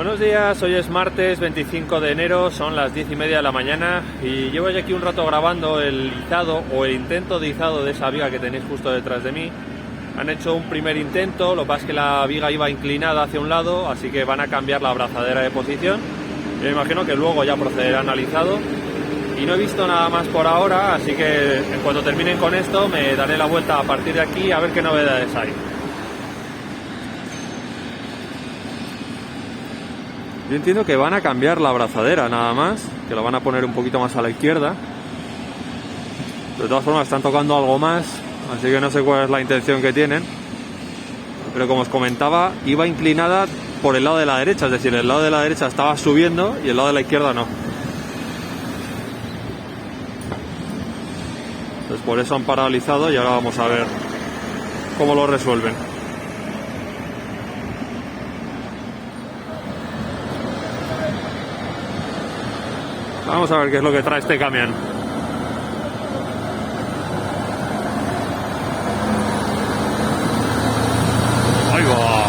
Buenos días, hoy es martes 25 de enero, son las 10:30 de la mañana y llevo ya aquí un rato grabando el izado o el intento de izado de esa viga que tenéis justo detrás de mí. Han hecho un primer intento, lo que pasa es que la viga iba inclinada hacia un lado, así que van a cambiar la abrazadera de posición. Yo me imagino que luego ya procederán al izado y no he visto nada más por ahora, así que en cuanto terminen con esto me daré la vuelta a partir de aquí a ver qué novedades hay. Yo entiendo que van a cambiar la abrazadera nada más, que lo van a poner un poquito más a la izquierda. De todas formas están tocando algo más, así que no sé cuál es la intención que tienen. Pero como os comentaba, iba inclinada por el lado de la derecha, es decir, el lado de la derecha estaba subiendo y el lado de la izquierda no. Entonces por eso han paralizado y ahora vamos a ver cómo lo resuelven. Vamos a ver qué es lo que trae este camión. ¡Ahí va!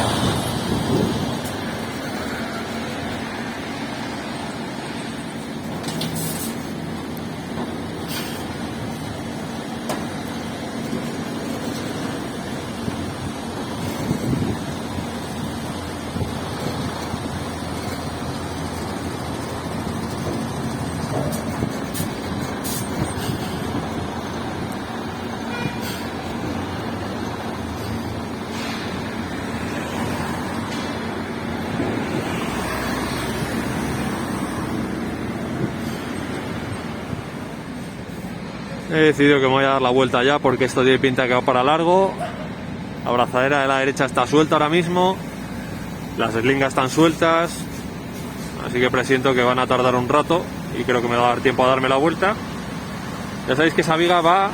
He decidido que me voy a dar la vuelta ya porque esto tiene pinta que va para largo. La abrazadera de la derecha está suelta ahora mismo. Las eslingas están sueltas. Así que presiento que van a tardar un rato y creo que me va a dar tiempo a darme la vuelta. Ya sabéis que esa viga va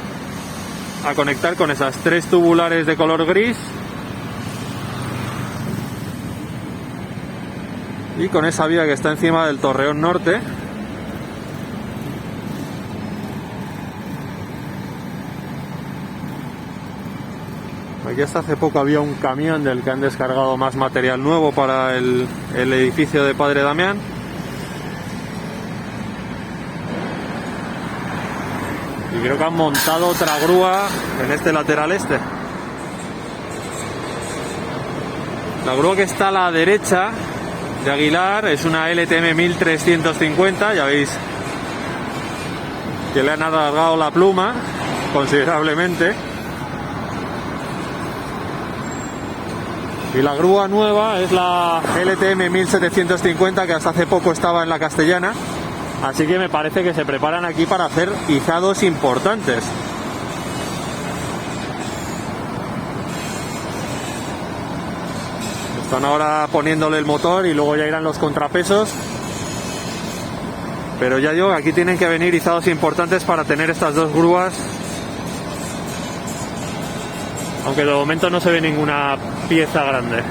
a conectar con esas tres tubulares de color gris y con esa viga que está encima del torreón norte. Aquí hasta hace poco había un camión del que han descargado más material nuevo para el edificio de Padre Damián. Y creo que han montado otra grúa en este lateral este. La grúa que está a la derecha de Aguilar es una LTM 1350, ya veis que le han alargado la pluma considerablemente. Y la grúa nueva es la LTM 1750 que hasta hace poco estaba en la Castellana. Así que me parece que se preparan aquí para hacer izados importantes. Están ahora poniéndole el motor y luego ya irán los contrapesos. Pero ya digo, aquí tienen que venir izados importantes para tener estas dos grúas. Aunque de momento no se ve ninguna pieza grande.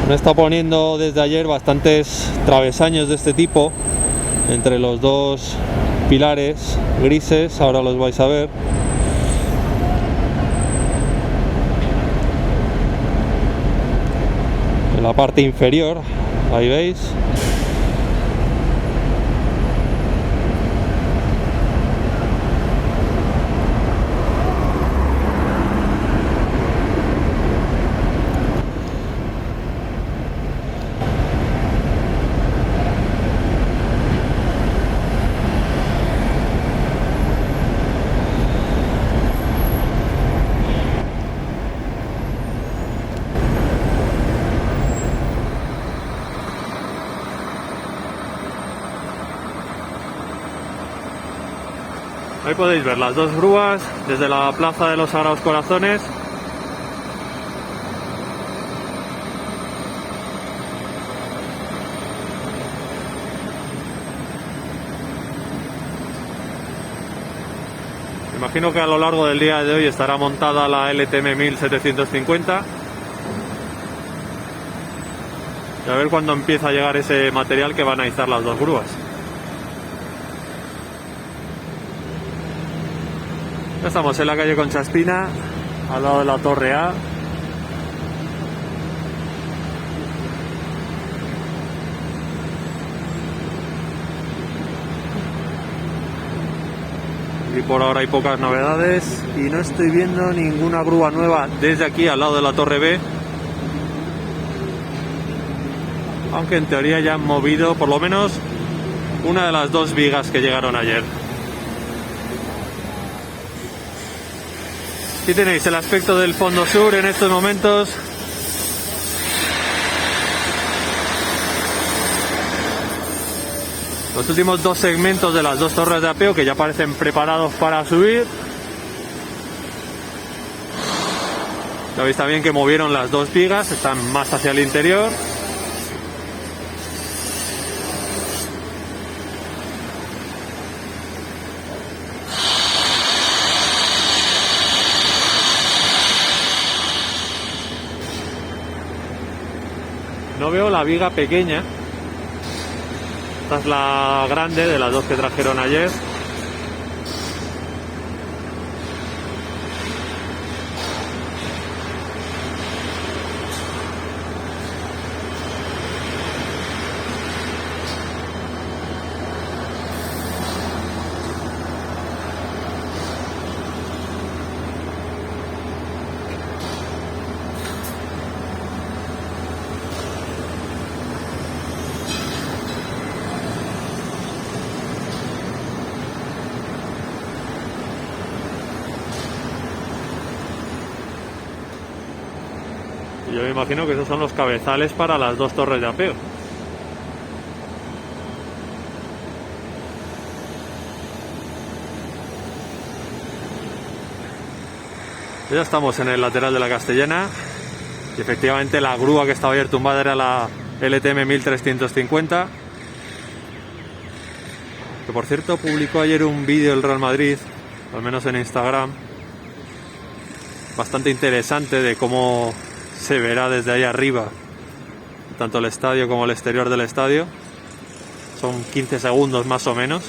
Me está poniendo desde ayer bastantes travesaños de este tipo entre los dos pilares grises, ahora los vais a ver. En la parte inferior, ahí veis. Ahí podéis ver las dos grúas desde la Plaza de los Sagrados Corazones. Imagino que a lo largo del día de hoy estará montada la LTM 1750. Y a ver cuándo empieza a llegar ese material que van a izar las dos grúas. Ya estamos en la calle Concha Espina, al lado de la Torre A. Y por ahora hay pocas novedades y no estoy viendo ninguna grúa nueva desde aquí al lado de la Torre B. Aunque en teoría ya han movido por lo menos una de las dos vigas que llegaron ayer. Aquí tenéis el aspecto del fondo sur en estos momentos. Los últimos dos segmentos de las dos torres de apeo que ya parecen preparados para subir. Ya veis también que movieron las dos vigas, están más hacia el interior. No veo la viga pequeña. Esta es la grande de las dos que trajeron ayer. Yo me imagino que esos son los cabezales para las dos torres de apeo. Ya estamos en el lateral de la Castellana y efectivamente la grúa que estaba ayer tumbada era la LTM 1350, que por cierto publicó ayer un vídeo del Real Madrid, al menos en Instagram, bastante interesante de cómo se verá desde ahí arriba tanto el estadio como el exterior del estadio. Son 15 segundos más o menos.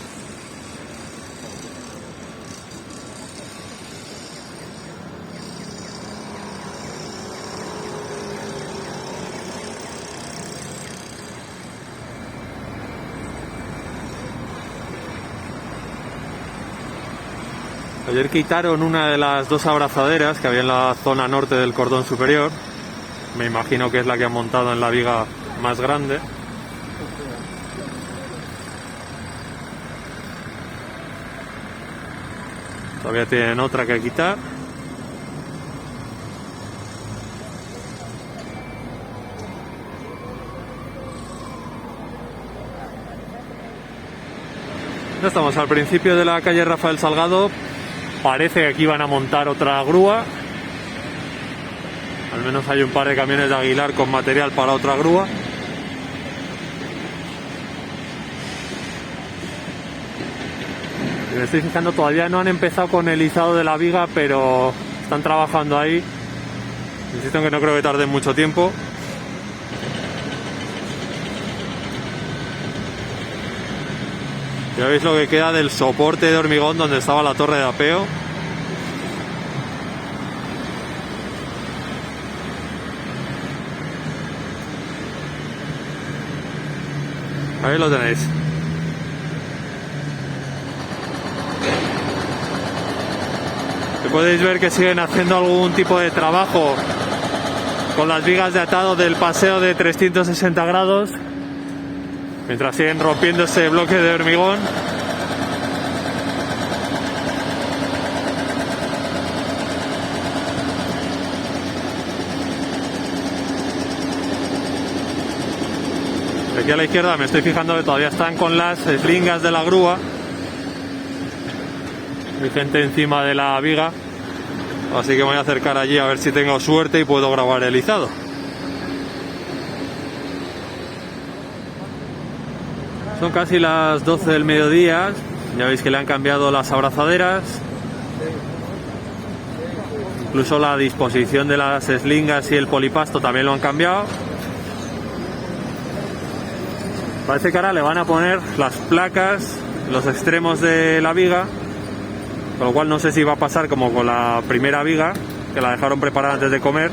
Ayer quitaron una de las dos abrazaderas que había en la zona norte del cordón superior. Me imagino que es la que han montado en la viga más grande. Todavía tienen otra que quitar. Ya estamos al principio de la calle Rafael Salgado. Parece que aquí van a montar otra grúa. Al menos hay un par de camiones de Aguilar con material para otra grúa. Y me estoy fijando, todavía no han empezado con el izado de la viga, pero están trabajando ahí. Insisto en que no creo que tarde mucho tiempo. Ya veis lo que queda del soporte de hormigón donde estaba la torre de apeo. Ahí lo tenéis. Que podéis ver que siguen haciendo algún tipo de trabajo con las vigas de atado del paseo de 360 grados. Mientras siguen rompiendo ese bloque de hormigón. Aquí a la izquierda me estoy fijando que todavía están con las eslingas de la grúa. Hay gente encima de la viga. Así que me voy a acercar allí a ver si tengo suerte y puedo grabar el izado. Son casi las 12 del mediodía. Ya veis que le han cambiado las abrazaderas. Incluso la disposición de las eslingas y el polipasto también lo han cambiado. Parece que ahora le van a poner las placas en los extremos de la viga, con lo cual no sé si va a pasar como con la primera viga, que la dejaron preparada antes de comer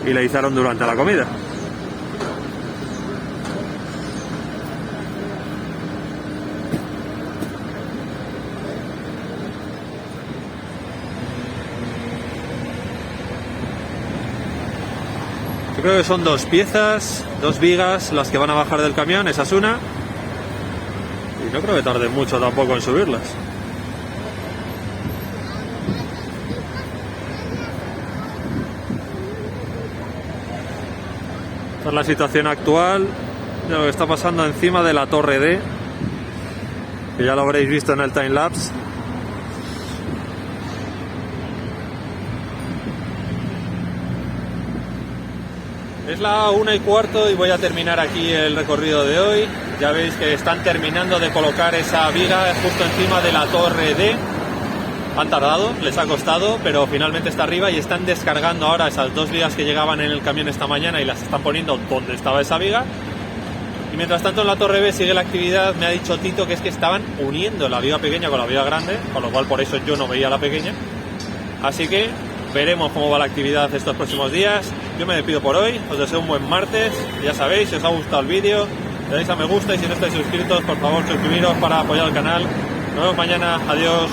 y la izaron durante la comida. Yo creo que son dos piezas, dos vigas las que van a bajar del camión, esa es una. Y no creo que tarde mucho tampoco en subirlas. Esta es la situación actual de lo que está pasando encima de la torre D, que ya lo habréis visto en el timelapse. Es la 1:15 y voy a terminar aquí el recorrido de hoy. Ya veis que están terminando de colocar esa viga justo encima de la torre D. Han tardado, les ha costado, pero finalmente está arriba y están descargando ahora esas dos vigas que llegaban en el camión esta mañana y las están poniendo donde estaba esa viga. Y mientras tanto en la torre B sigue la actividad. Me ha dicho Tito que es que estaban uniendo la viga pequeña con la viga grande, con lo cual por eso yo no veía la pequeña. Así que veremos cómo va la actividad estos próximos días. Yo me despido por hoy, os deseo un buen martes. Ya sabéis, si os ha gustado el vídeo, le dais a me gusta y si no estáis suscritos, por favor suscribiros para apoyar el canal. Nos vemos mañana, adiós.